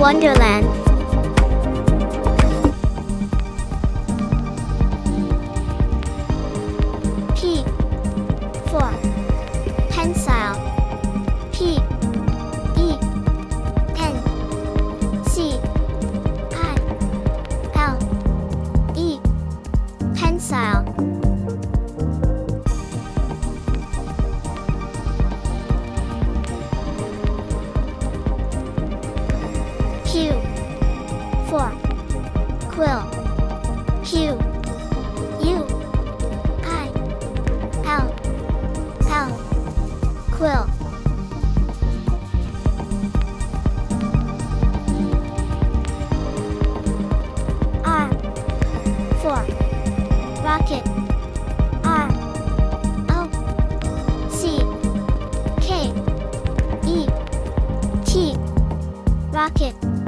Wonderland. P for pencile. P E N C I L E pencile. Q for quill. Q U I L L quill. R for rocket. R O C K E T rocket.